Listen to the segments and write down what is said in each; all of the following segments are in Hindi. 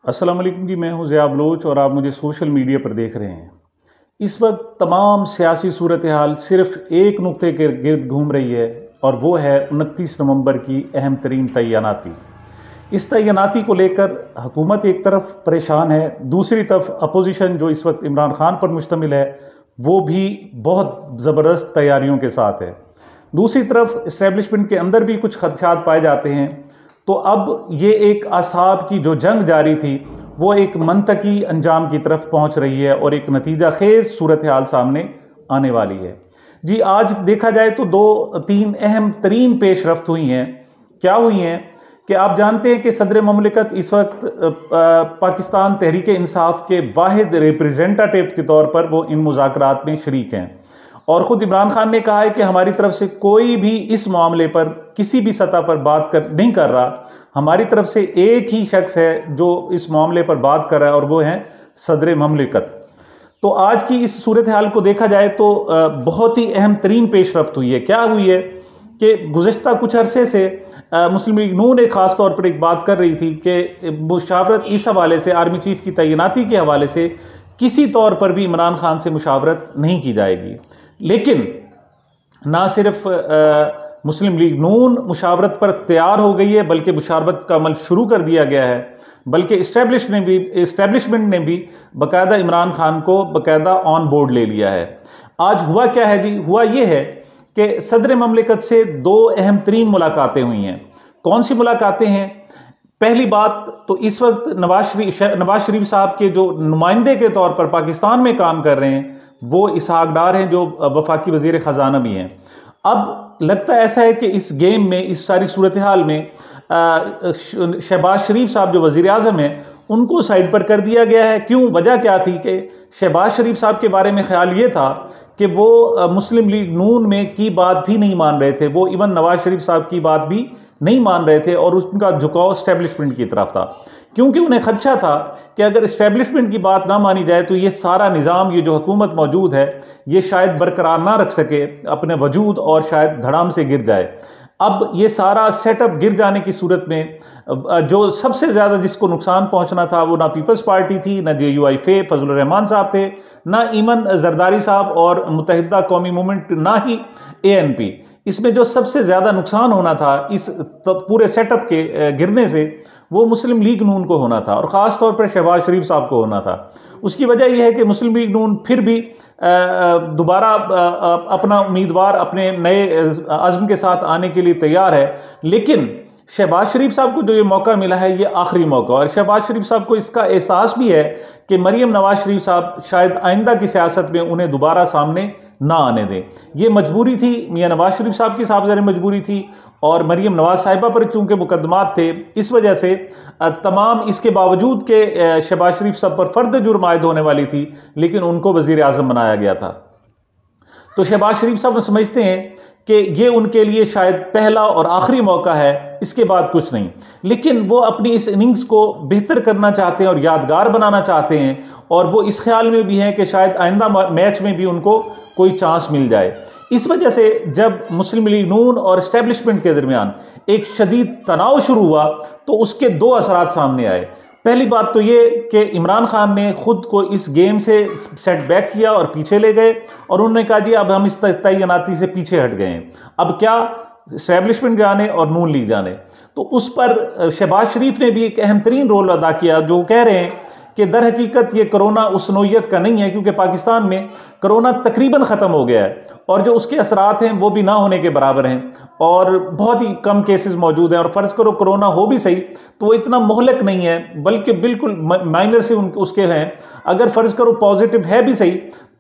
अस्सलाम वालेकुम जी, मैं हूं ज़िया बलोच और आप मुझे सोशल मीडिया पर देख रहे हैं। इस वक्त तमाम सियासी सूरत हाल सिर्फ एक नुक्ते के गिर्द घूम रही है और वो है 29 नवंबर की अहम तरीन तय्यानाती। इस तय्यानाती को लेकर हुकूमत एक तरफ परेशान है, दूसरी तरफ अपोजिशन जो इस वक्त इमरान खान पर मुश्तमिल है वो भी बहुत ज़बरदस्त तैयारियों के साथ है। दूसरी तरफ इस्टेब्लिशमेंट के अंदर भी कुछ खदशात पाए जाते हैं। तो अब ये एक असाब की जो जंग जारी थी वो एक मंतकी अंजाम की तरफ पहुंच रही है और एक नतीजा खेज सूरत हाल सामने आने वाली है। जी, आज देखा जाए तो दो तीन अहम तरीन पेशरफ्त हुई हैं। क्या हुई हैं कि आप जानते हैं कि सदर ममलिकत इस वक्त पाकिस्तान तहरीक इंसाफ के वाहिद रिप्रेजेंटेटिव के तौर पर वो इन मुज़ाकरात में शरीक हैं और ख़ुद इमरान खान ने कहा है कि हमारी तरफ से कोई भी इस मामले पर किसी भी सतह पर बात नहीं कर रहा। हमारी तरफ से एक ही शख्स है जो इस मामले पर बात कर रहा है और वो है सदर ममलिकत। तो आज की इस सूरत हाल को देखा जाए तो बहुत ही अहम तरीन पेशरफ्त हुई है। क्या हुई है कि गुज़श्ता कुछ अरसे से मुस्लिम लीग नून ने ख़ास तौर पर एक बात कर रही थी कि मुशावरत इस हवाले से आर्मी चीफ की तैनाती के हवाले से किसी तौर पर भी इमरान खान से मुशावरत नहीं की जाएगी। लेकिन ना सिर्फ मुस्लिम लीग नून मुशावरत पर तैयार हो गई है बल्कि मुशावरत का अमल शुरू कर दिया गया है, बल्कि इस्टेब्लिशमेंट ने भी बाकायदा इमरान खान को बाकायदा ऑन बोर्ड ले लिया है। आज हुआ क्या है जी? हुआ ये है कि सदर ममलिकत से दो अहम तरीन मुलाकातें हुई हैं। कौन सी मुलाकातें हैं? पहली बात तो इस वक्त नवाज शरीफ साहब के जो नुमाइंदे के तौर पर पाकिस्तान में काम कर रहे हैं वो इसहाक डार हैं जो वफाकी वज़ीर ख़जाना भी हैं। अब लगता ऐसा है कि इस गेम में, इस सारी सूरत हाल में शहबाज शरीफ साहब जो वज़ीर आज़म हैं उनको साइड पर कर दिया गया है। क्यों? वजह क्या थी कि शहबाज शरीफ साहब के बारे में ख्याल ये था कि वो मुस्लिम लीग नून में की बात भी नहीं मान रहे थे, वो इवन नवाज शरीफ साहब की बात भी नहीं मान रहे थे और उनका झुकाव इस्टेब्लिशमेंट की तरफ था, क्योंकि उन्हें खदशा था कि अगर इस्टेब्लिशमेंट की बात ना मानी जाए तो ये सारा निज़ाम, ये जो हुकूमत मौजूद है, ये शायद बरकरार ना रख सके अपने वजूद और शायद धड़ाम से गिर जाए। अब ये सारा सेटअप गिर जाने की सूरत में जो सबसे ज़्यादा जिसको नुकसान पहुंचना था वो ना पीपल्स पार्टी थी, ना JUIF फजलुर रहमान साहब थे, ना ईमन जरदारी साहब और मुत्तहिदा कौमी मूवमेंट, ना ही ANP। इसमें जो सबसे ज़्यादा नुकसान होना था इस पूरे सेटअप के गिरने से वो मुस्लिम लीग नून को होना था और ख़ास तौर पर शहबाज शरीफ साहब को होना था। उसकी वजह यह है कि मुस्लिम लीग नून फिर भी दोबारा अपना उम्मीदवार अपने नए अज़्म के साथ आने के लिए तैयार है, लेकिन शहबाज शरीफ साहब को जो ये मौका मिला है ये आखिरी मौका, और शहबाज शरीफ साहब को इसका एहसास भी है कि मरीम नवाज शरीफ साहब शायद आइंदा की सियासत में उन्हें दोबारा सामने ना आने दें। ये मजबूरी थी, मियां नवाज शरीफ साहब की साहब ज़ाहिर मजबूरी थी और मरीम नवाज साहिबा पर चूंकि मुकदमात थे, इस वजह से तमाम इसके बावजूद के शहबाज शरीफ साहब पर फर्द जुर्म आयद होने वाली थी, लेकिन उनको वज़ीर आज़म बनाया गया था। तो शहबाज शरीफ साहब समझते हैं कि ये उनके लिए शायद पहला और आखिरी मौका है, इसके बाद कुछ नहीं। लेकिन वो अपनी इस इनिंग्स को बेहतर करना चाहते हैं और यादगार बनाना चाहते हैं और वो इस ख्याल में भी हैं कि शायद आइंदा मैच में भी उनको कोई चांस मिल जाए। इस वजह से जब मुस्लिम लीग नून और इस्टेब्लिशमेंट के दरमियान एक शदीद तनाव शुरू हुआ तो उसके दो असरात सामने आए। पहली बात तो ये कि इमरान खान ने खुद को इस गेम से सेट बैक किया और पीछे ले गए और उन्होंने कहा जी अब हम इस तय्यानाती से पीछे हट गए हैं, अब क्या इस्टेब्लिशमेंट जाने और नून लीग जाने। तो उस पर शहबाज शरीफ ने भी एक अहम तरीन रोल अदा किया, जो कह रहे हैं कि दर हकीकत ये कोरोना उस नौइयत का नहीं है, क्योंकि पाकिस्तान में कोरोना तकरीबन ख़त्म हो गया है और जो उसके असरात हैं वो भी ना होने के बराबर हैं और बहुत ही कम केसेस मौजूद हैं। और फ़र्ज़ करो कोरोना हो भी सही तो वो इतना मोहलक नहीं है, बल्कि बिल्कुल माइनर से उसके हैं। अगर फ़र्ज़ करो पॉजिटिव है भी सही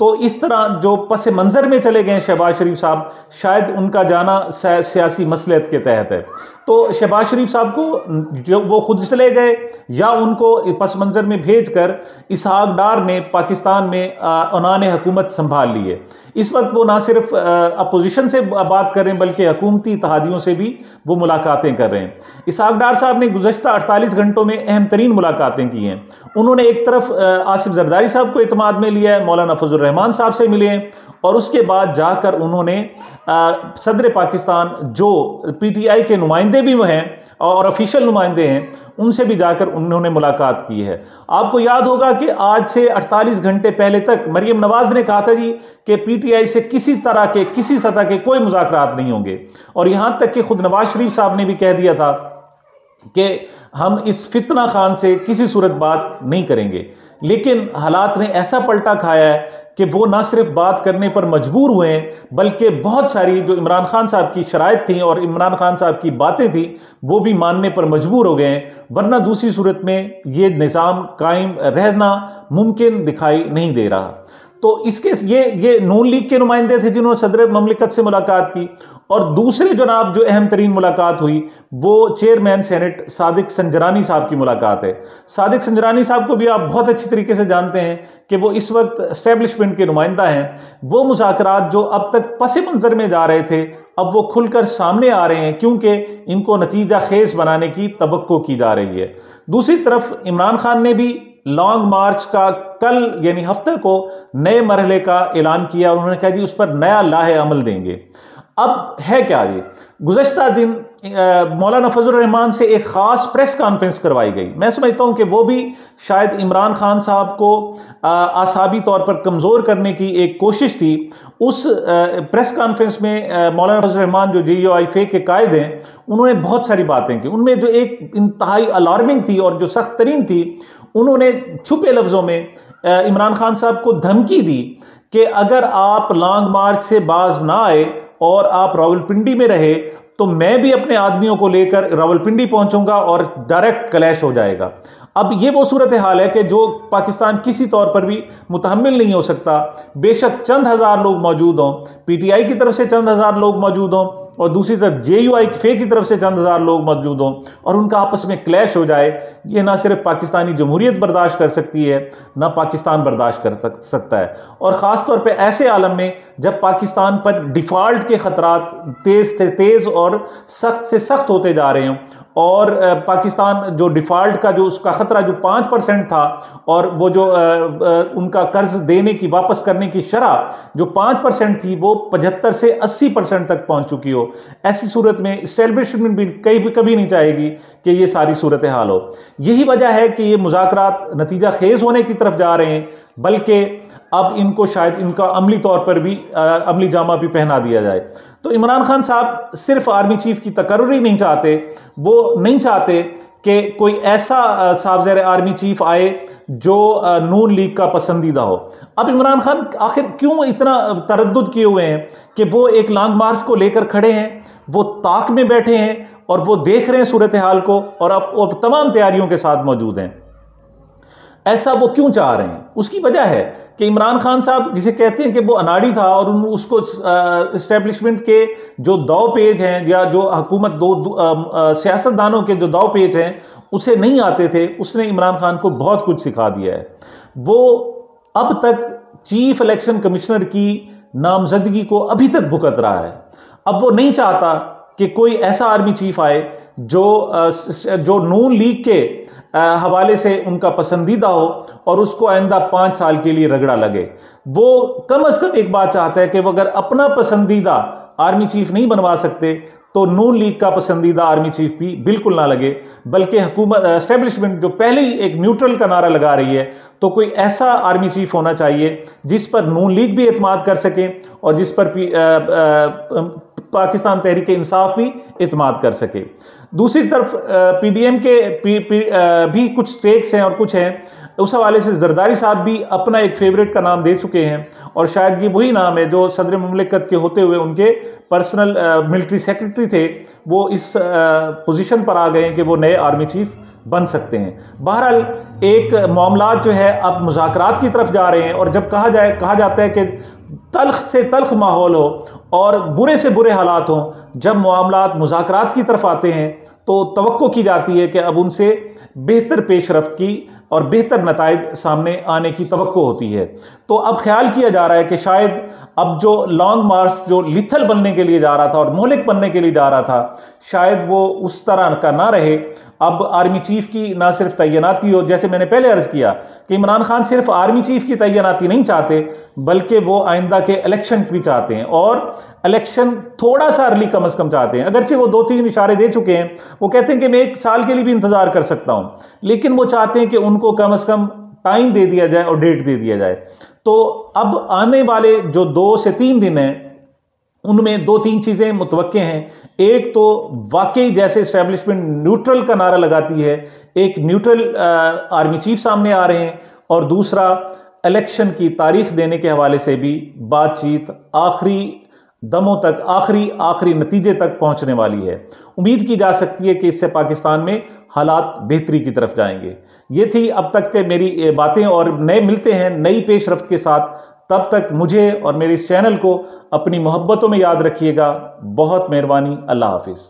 तो इस तरह जो पस मंज़र में चले गए शहबाज शरीफ साहब, शायद उनका जाना सियासी मसलहत के तहत है। तो शहबाज शरीफ साहब को जो वो खुद चले गए या उनको पस मंज़र में भेज कर इसहाक डार ने पाकिस्तान में उन्होंने हुकूमत संभाल ली है। इस वक्त वो ना सिर्फ अपोजिशन से बात कर रहे हैं बल्कि हुकूमती इत्तेहादियों से भी वो मुलाकातें कर रहे हैं। इसहाक डार साहब ने गुज़श्ता 48 घंटों में अहम तरीन मुलाकातें की हैं। उन्होंने एक तरफ आसिफ जरदारी साहब को इत्मीनान में लिया है, मौलाना फजलुर रहमान साहब से मिले हैं और उसके बाद जाकर उन्होंने सदर पाकिस्तान जो PTI के नुमाइंदे भी वो हैं और ऑफिशियल नुमाइंदे हैं, उनसे भी जाकर उन्होंने मुलाकात की है। आपको याद होगा कि आज से 48 घंटे पहले तक मरीम नवाज ने कहा था जी कि पीटीआई से किसी तरह के, किसी सतह के कोई मुज़ाकरात नहीं होंगे, और यहां तक कि खुद नवाज शरीफ साहब ने भी कह दिया था कि हम इस फितना खान से किसी सूरत बात नहीं करेंगे। लेकिन हालात ने ऐसा पलटा खाया है कि वो ना सिर्फ बात करने पर मजबूर हुए हैं, बल्कि बहुत सारी जो इमरान खान साहब की शराइत थी और इमरान खान साहब की बातें थी वो भी मानने पर मजबूर हो गए हैं, वरना दूसरी सूरत में ये निज़ाम कायम रहना मुमकिन दिखाई नहीं दे रहा। तो इसके ये नून लीग के नुमाइंदे थे जिन्होंने सदर ममलिकत से मुलाकात की, और दूसरे जनाब जो अहम तरीन मुलाकात हुई वो चेयरमैन सेनेट सादिक संजरानी साहब की मुलाकात है। सादिक संजरानी साहब को भी आप बहुत अच्छी तरीके से जानते हैं कि वो इस वक्त एस्टेब्लिशमेंट के नुमाइंदा हैं। वो मुज़ाकरात जो अब तक पस मंज़र में जा रहे थे, अब वो खुलकर सामने आ रहे हैं, क्योंकि इनको नतीजा खेज बनाने की तवक्को की जा रही है। दूसरी तरफ इमरान खान ने भी लॉन्ग मार्च का कल यानी हफ्ते को नए मरहले का ऐलान किया। उन्होंने कहा जी उस पर नया लाहे अमल देंगे। अब है क्या जी, गुज़श्ता दिन मौलाना फजल रहमान से एक ख़ास प्रेस कॉन्फ्रेंस करवाई गई। मैं समझता हूँ कि वो भी शायद इमरान खान साहब को आसाबी तौर पर कमज़ोर करने की एक कोशिश थी। उस प्रेस कॉन्फ्रेंस में मौलाना फजल रहमान जो JUIF के कायद हैं, उन्होंने बहुत सारी बातें की। उनमें जो एक इंतहाई अलार्मिंग थी और जो सख्त तरीन थी, उन्होंने छुपे लफ्ज़ों में इमरान खान साहब को धमकी दी कि अगर आप लॉन्ग मार्च से बाज ना आए और आप रावलपिंडी में रहे तो मैं भी अपने आदमियों को लेकर रावलपिंडी पहुंचूंगा और डायरेक्ट क्लैश हो जाएगा। अब ये वो सूरत हाल है कि जो पाकिस्तान किसी तौर पर भी मुतहम्मिल नहीं हो सकता। बेशक चंद हज़ार लोग मौजूद हों, PTI की तरफ से चंद हज़ार लोग मौजूद हों और दूसरी तरफ JUIF की तरफ से चंद हज़ार लोग मौजूद हों और उनका आपस में क्लैश हो जाए, ये ना सिर्फ पाकिस्तानी जमहूरियत बर्दाश्त कर सकती है, ना पाकिस्तान बर्दाश्त कर सकता है। और ख़ास तौर पे ऐसे आलम में जब पाकिस्तान पर डिफ़ॉल्ट के ख़तरात तेज़ से तेज़ और सख्त से सख्त होते जा रहे हों, और पाकिस्तान जो डिफ़ॉल्ट का जो उसका ख़तरा जो 5% था और वो जो उनका कर्ज देने की वापस करने की शरह जो 5% थी वो 75 से 80% तक पहुंच चुकी हो। ऐसी सूरत में एस्टेब्लिशमेंट भी कभी नहीं चाहेगी कि ये सारी सूरत हाल हो। यही वजह है कि ये मुज़ाकरात नतीजा खेज होने की तरफ जा रहे हैं, बल्कि अब इनको शायद इनका अमली तौर पर भी अमली जामा भी पहना दिया जाए। तो इमरान खान साहब सिर्फ आर्मी चीफ की तकर्रुर ही नहीं चाहते, वो नहीं चाहते कि कोई ऐसा साहब आर्मी चीफ आए जो नून लीग का पसंदीदा हो। अब इमरान खान आखिर क्यों इतना तरद्दुद किए हुए हैं कि वो एक लॉन्ग मार्च को लेकर खड़े हैं, वो ताक में बैठे हैं और वो देख रहे हैं सूरत हाल को और अब तमाम तैयारियों के साथ मौजूद हैं। ऐसा वो क्यों चाह रहे हैं? उसकी वजह है कि इमरान खान साहब जिसे कहते हैं कि वो अनाड़ी था और उसको इस्टेब्लिशमेंट के जो दाव पेज हैं या जो हुकूमत सियासतदानों के जो दाव पेज हैं उसे नहीं आते थे, उसने इमरान खान को बहुत कुछ सिखा दिया है। वो अब तक चीफ इलेक्शन कमिश्नर की नामजदगी को अभी तक भुगत रहा है। अब वो नहीं चाहता कि कोई ऐसा आर्मी चीफ आए जो नून लीग के हवाले से उनका पसंदीदा हो और उसको आइंदा 5 साल के लिए रगड़ा लगे। वो कम अज कम एक बात चाहता है कि वो अगर अपना पसंदीदा आर्मी चीफ नहीं बनवा सकते तो नून लीग का पसंदीदा आर्मी चीफ भी बिल्कुल ना लगे, बल्कि हुकूमत एस्टेब्लिशमेंट जो पहले ही एक न्यूट्रल का नारा लगा रही है, तो कोई ऐसा आर्मी चीफ होना चाहिए जिस पर नून लीग भी एतमाद कर सके और जिस पर पाकिस्तान तहरीक इंसाफ भी एतमाद कर सके। दूसरी तरफ PDM के भी कुछ स्टेक्स हैं और कुछ हैं, उस हवाले से जरदारी साहब भी अपना एक फेवरेट का नाम दे चुके हैं और शायद ये वही नाम है जो सदर मुमलिकत के होते हुए उनके पर्सनल मिलिट्री सेक्रेटरी थे, वो इस पोजीशन पर आ गए हैं कि वो नए आर्मी चीफ बन सकते हैं। बहरहाल एक मामला जो है अब मुज़ाकरात की तरफ जा रहे हैं और जब कहा जाता है कि तल्ख से तल्ख माहौल हो और बुरे से बुरे हालात हों, जब मामलात मुज़ाकरात की तरफ आते हैं तो तवक्को की जाती है कि अब उनसे बेहतर पेशरफ्त की और बेहतर नताइज सामने आने की तवक्को होती है। तो अब ख्याल किया जा रहा है कि शायद अब जो लॉन्ग मार्च जो लिथल बनने के लिए जा रहा था और मोहलिक बनने के लिए जा रहा था, शायद वो उस तरह का ना रहे अब आर्मी चीफ की ना सिर्फ तैनाती हो, जैसे मैंने पहले अर्ज किया कि इमरान खान सिर्फ आर्मी चीफ की तैनाती नहीं चाहते बल्कि वो आइंदा के इलेक्शन भी चाहते हैं, और इलेक्शन थोड़ा सा अर्ली कम से कम चाहते हैं। अगरचे वो 2-3 इशारे दे चुके हैं, वो कहते हैं कि मैं 1 साल के लिए भी इंतजार कर सकता हूं, लेकिन वो चाहते हैं कि उनको कम से कम टाइम दे दिया जाए और डेट दे दिया जाए। तो अब आने वाले जो 2 से 3 दिन हैं उनमें 2-3 चीजें मुतवक्के हैं। एक तो वाकई जैसे इस्टेब्लिशमेंट न्यूट्रल का नारा लगाती है, एक न्यूट्रल आर्मी चीफ सामने आ रहे हैं, और दूसरा इलेक्शन की तारीख देने के हवाले से भी बातचीत आखिरी दमों तक, आखिरी नतीजे तक पहुंचने वाली है। उम्मीद की जा सकती है कि इससे पाकिस्तान में हालात बेहतरी की तरफ जाएंगे। ये थी अब तक के मेरी बातें, और नए मिलते हैं नई पेशरफ्त के साथ। तब तक मुझे और मेरे इस चैनल को अपनी मोहब्बतों में याद रखिएगा। बहुत मेहरबानी। अल्लाह हाफिज़।